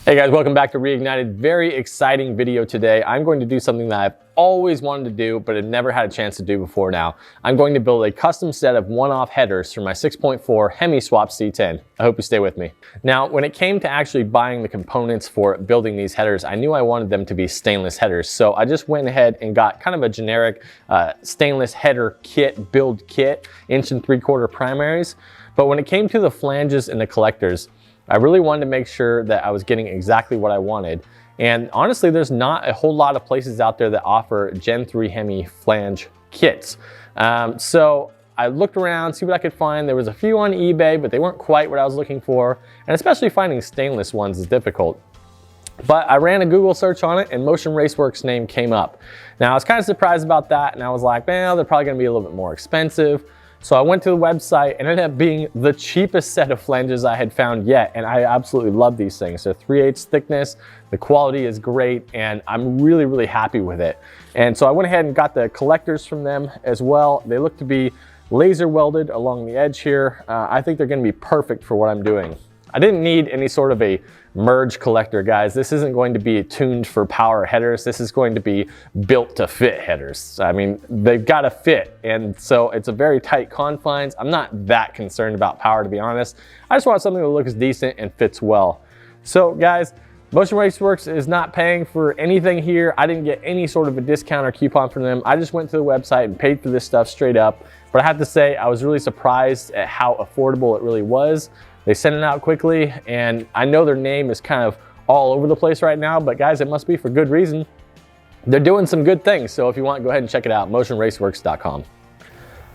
Hey guys, welcome back to Reignited. Very exciting video today. I'm going to do something that I've always wanted to do, but have never had a chance to do before now. I'm going to build a custom set of one-off headers for my 6.4 Hemi swap C10. I hope you stay with me. Now, when it came to actually buying the components for building these headers, I knew I wanted them to be stainless headers. So I just went ahead and got kind of a generic stainless header kit, build kit, 1 3/4 primaries. But when it came to the flanges and the collectors, I really wanted to make sure that I was getting exactly what I wanted. And honestly, there's not a whole lot of places out there that offer Gen 3 Hemi flange kits. So I looked around, see what I could find. There was a few on eBay, but they weren't quite what I was looking for. And especially finding stainless ones is difficult. But I ran a Google search on it and Motion Raceworks name came up. Now I was kind of surprised about that, and I was like, well, they're probably gonna be a little bit more expensive. So I went to the website and it ended up being the cheapest set of flanges I had found yet. And I absolutely love these things. They're 3/8 thickness, the quality is great, and I'm really, really happy with it. And so I went ahead and got the collectors from them as well. They look to be laser welded along the edge here. I think they're gonna be perfect for what I'm doing. I didn't need any sort of a merge collector, guys. This isn't going to be tuned for power headers. This is going to be built to fit headers. I mean, they've got to fit. And so it's a very tight confines. I'm not that concerned about power, to be honest. I just want something that looks decent and fits well. So guys, Motion Raceworks is not paying for anything here. I didn't get any sort of a discount or coupon from them. I just went to the website and paid for this stuff straight up. But I have to say, I was really surprised at how affordable it really was. They sent it out quickly, and I know their name is kind of all over the place right now, but guys, it must be for good reason. They're doing some good things, so if you want, go ahead and check it out, motionraceworks.com.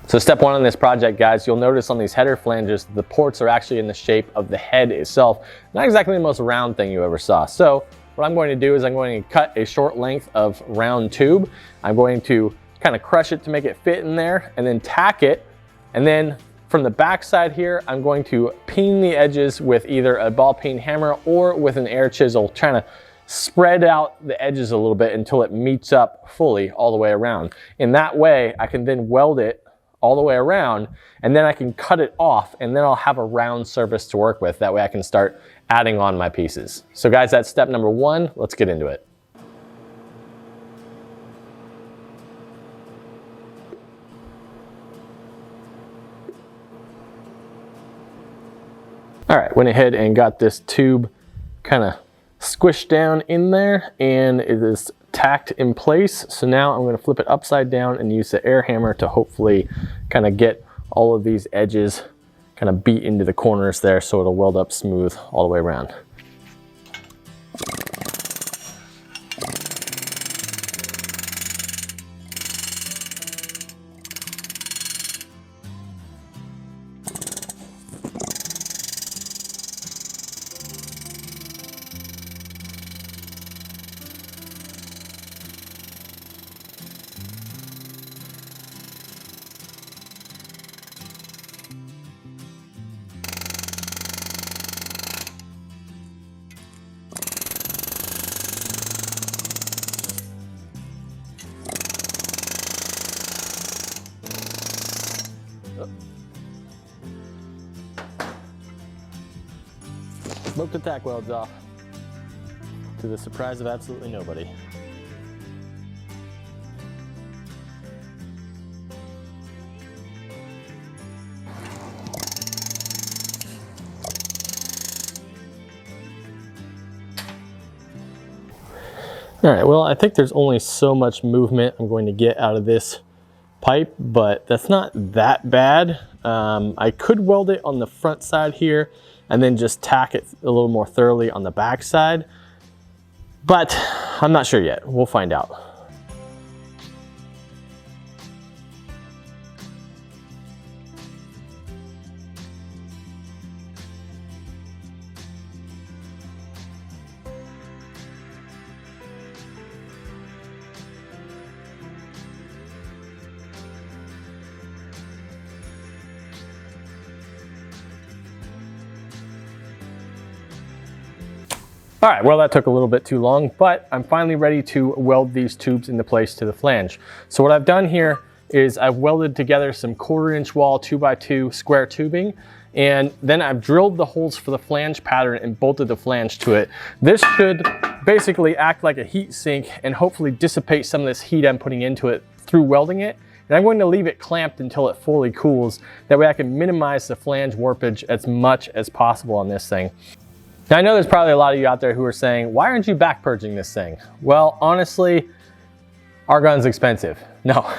So step one on this project, guys, you'll notice on these header flanges, the ports are actually in the shape of the head itself. Not exactly the most round thing you ever saw. So what I'm going to do is I'm going to cut a short length of round tube. I'm going to kind of crush it to make it fit in there, and then tack it, and then from the back side here, I'm going to peen the edges with either a ball peen hammer or with an air chisel, trying to spread out the edges a little bit until it meets up fully all the way around. In that way, I can then weld it all the way around, and then I can cut it off, and then I'll have a round surface to work with. That way I can start adding on my pieces. So guys, that's step number one. Let's get into it. All right, went ahead and got this tube kind of squished down in there, and it is tacked in place. So now I'm going to flip it upside down and use the air hammer to hopefully kind of get all of these edges kind of beat into the corners there so it'll weld up smooth all the way around. Broke the tack welds off, to the surprise of absolutely nobody. All right, well, I think there's only so much movement I'm going to get out of this pipe, but that's not that bad. I could weld it on the front side here and then just tack it a little more thoroughly on the back side, but I'm not sure yet. We'll find out. All right, well, that took a little bit too long, but I'm finally ready to weld these tubes into place to the flange. So what I've done here is I've welded together some 1/4 inch wall 2x2 square tubing, And then I've drilled the holes for the flange pattern and bolted the flange to it. This should basically act like a heat sink and hopefully dissipate some of this heat I'm putting into it through welding it. And I'm going to leave it clamped until it fully cools. That way I can minimize the flange warpage as much as possible on this thing. Now I know there's probably a lot of you out there who are saying, why aren't you back purging this thing? Well, honestly, argon's expensive. No.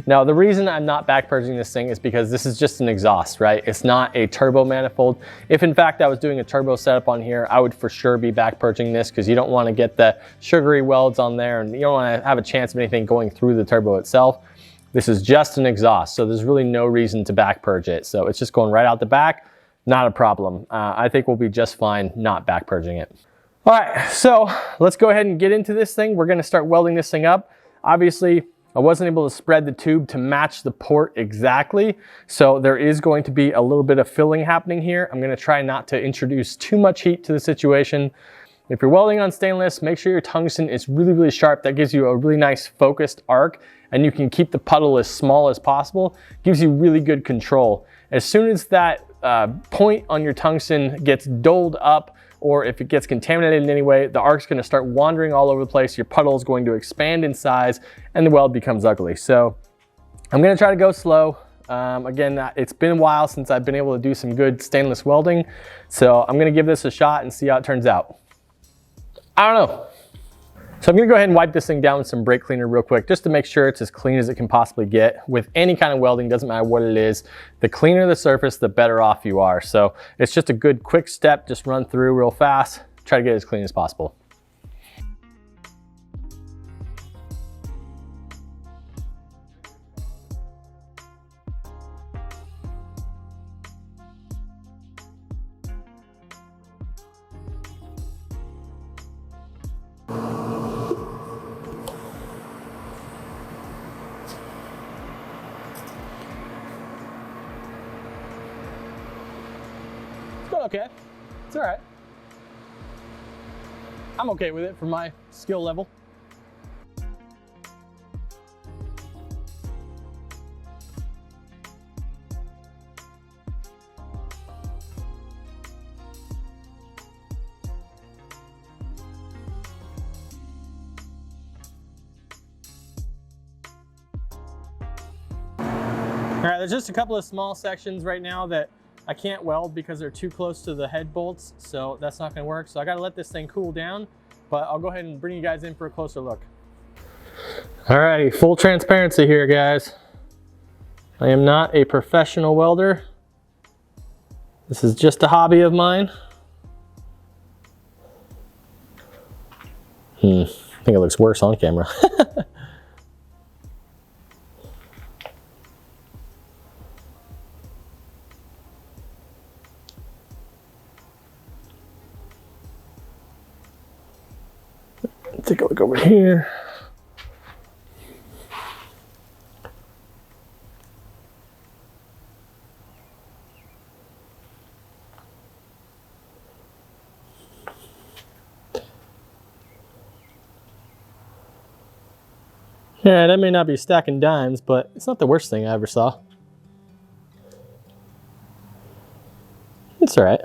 No, the reason I'm not back purging this thing is because this is just an exhaust, right? It's not a turbo manifold. If in fact I was doing a turbo setup on here, I would for sure be back purging this because you don't want to get the sugary welds on there and you don't want to have a chance of anything going through the turbo itself. This is just an exhaust, so there's really no reason to back purge it. So it's just going right out the back, not a problem. I think we'll be just fine not back purging it. All right, so let's go ahead and get into this thing. We're gonna start welding this thing up. Obviously, I wasn't able to spread the tube to match the port exactly, so there is going to be a little bit of filling happening here. I'm gonna try not to introduce too much heat to the situation. If you're welding on stainless, make sure your tungsten is really, really sharp. That gives you a really nice focused arc, and you can keep the puddle as small as possible. Gives you really good control. As soon as that point on your tungsten gets doled up, or if it gets contaminated in any way, the arc's gonna start wandering all over the place, your puddle is going to expand in size, and the weld becomes ugly. So I'm gonna try to go slow. Again, it's been a while since I've been able to do some good stainless welding, so I'm gonna give this a shot and see how it turns out. I don't know. So I'm gonna go ahead and wipe this thing down with some brake cleaner real quick, just to make sure it's as clean as it can possibly get. With any kind of welding, doesn't matter what it is, the cleaner the surface, the better off you are. So it's just a good quick step, just run through real fast, try to get it as clean as possible. Okay, it's all right. I'm okay with it for my skill level. All right, there's just a couple of small sections right now that I can't weld because they're too close to the head bolts, so that's not gonna work. So I gotta let this thing cool down, but I'll go ahead and bring you guys in for a closer look. All right, full transparency here, guys. I am not a professional welder. This is just a hobby of mine. I think it looks worse on camera. Take a look over here. Yeah, that may not be stacking dimes, but it's not the worst thing I ever saw. It's all right.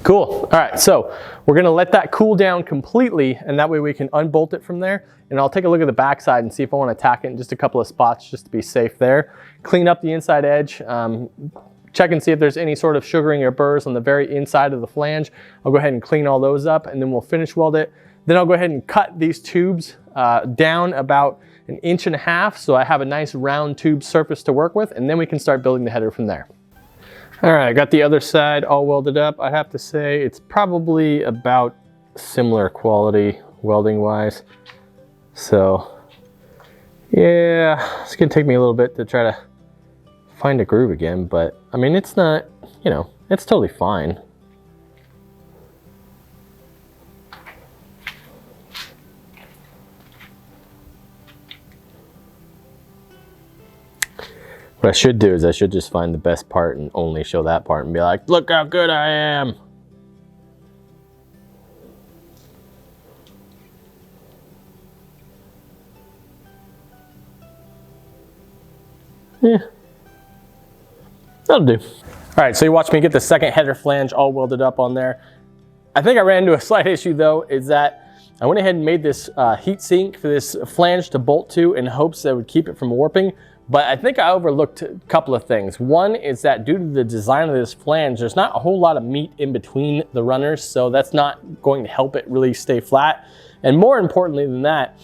Cool. All right, so we're gonna let that cool down completely, and that way we can unbolt it from there. And I'll take a look at the backside and see if I want to tack it in just a couple of spots just to be safe there. Clean up the inside edge, check and see if there's any sort of sugaring or burrs on the very inside of the flange. I'll go ahead and clean all those up, and then we'll finish weld it. Then I'll go ahead and cut these tubes down about 1.5 inches, so I have a nice round tube surface to work with, and then we can start building the header from there. All right, I got the other side all welded up. I have to say it's probably about similar quality welding wise. So yeah, it's gonna take me a little bit to try to find a groove again, but I mean, it's not, you know, it's totally fine. What I should do is I should just find the best part and only show that part and be like, look how good I am. Yeah. That'll do. All right, so you watched me get the second header flange all welded up on there. I think I ran into a slight issue though, is that I went ahead and made this heat sink for this flange to bolt to in hopes that it would keep it from warping. But I think I overlooked a couple of things. One is that due to the design of this flange, there's not a whole lot of meat in between the runners, so that's not going to help it really stay flat. And more importantly than that,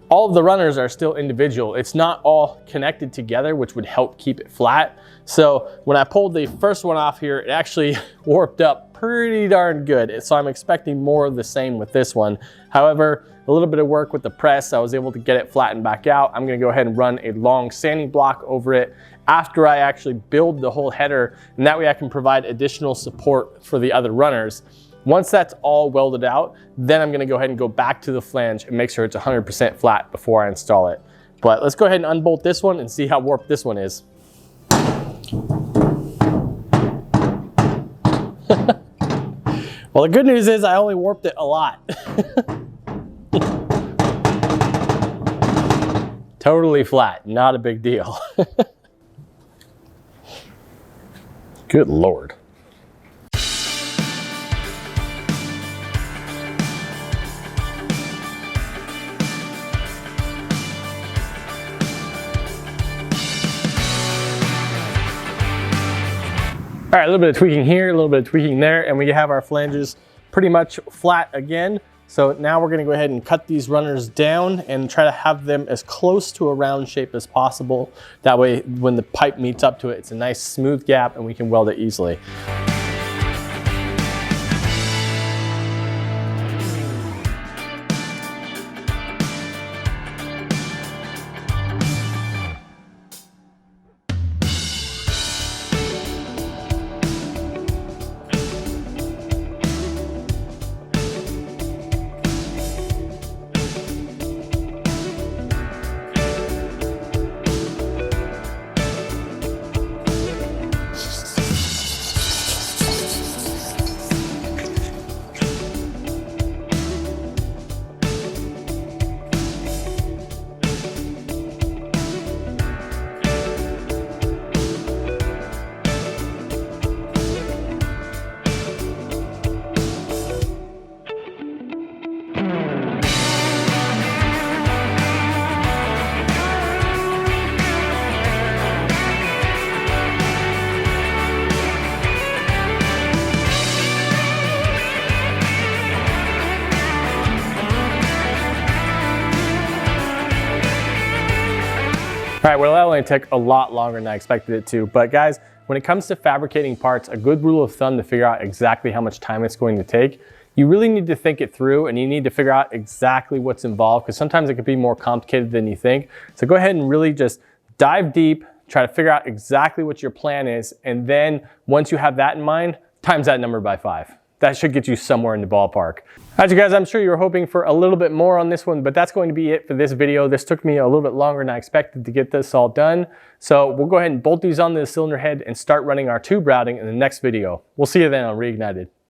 all of the runners are still individual. It's not all connected together, which would help keep it flat. So when I pulled the first one off here, it actually warped up pretty darn good. So I'm expecting more of the same with this one. However, a little bit of work with the press, I was able to get it flattened back out. I'm gonna go ahead and run a long sanding block over it after I actually build the whole header, and that way I can provide additional support for the other runners. Once that's all welded out, then I'm gonna go ahead and go back to the flange and make sure it's 100% flat before I install it. But let's go ahead and unbolt this one and see how warped this one is. Well, the good news is I only warped it a lot. Totally flat, not a big deal. Good Lord. All right, a little bit of tweaking here, a little bit of tweaking there, and we have our flanges pretty much flat again. So now we're gonna go ahead and cut these runners down and try to have them as close to a round shape as possible. That way, when the pipe meets up to it, it's a nice smooth gap and we can weld it easily. All right, well, that only took a lot longer than I expected it to. But guys, when it comes to fabricating parts, a good rule of thumb to figure out exactly how much time it's going to take, you really need to think it through and you need to figure out exactly what's involved, because sometimes it could be more complicated than you think. So go ahead and really just dive deep, try to figure out exactly what your plan is. And then once you have that in mind, times that number by 5. That should get you somewhere in the ballpark. As you guys, I'm sure you were hoping for a little bit more on this one, but that's going to be it for this video. This took me a little bit longer than I expected to get this all done. So we'll go ahead and bolt these onto the cylinder head and start running our tube routing in the next video. We'll see you then on Reignited.